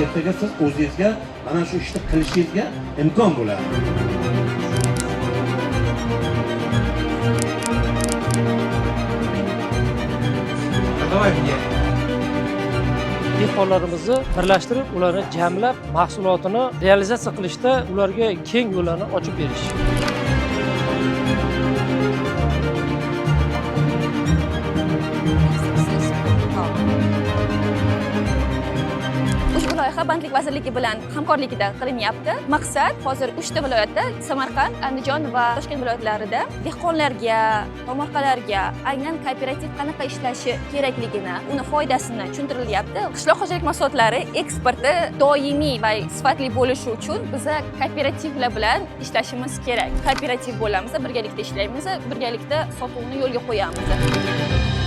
ertaga siz o'zingizga mana shu ishni qilishingizga imkon bo'ladi. Dehqonlarimizni birlashtirib, ularni jamlab, mahsulotini realizatsiya qilishda ularga keng yo'llarni ochib berish. Ushbu loyiha Bandlik vazirligi bilan hamkorligida qilinyapti. Maqsad hozir 3 ta viloyatda, Samarqand, Andijon va Toshkent viloyatlarida dehqonlarga, tomorqalarga aynan kooperativ qanaqa ishlashi kerakligini, uni foydasini tushuntirilyapti. Qishloq xo'jalik mahsulotlari eksporti doimiy va sifatli bo'lishi uchun biz kooperativlar bilan ishlashimiz kerak. Kooperativ bo'lamiz, birgalikda ishlaymiz, birgalikda sotuvni yo'lga qo'yamiz.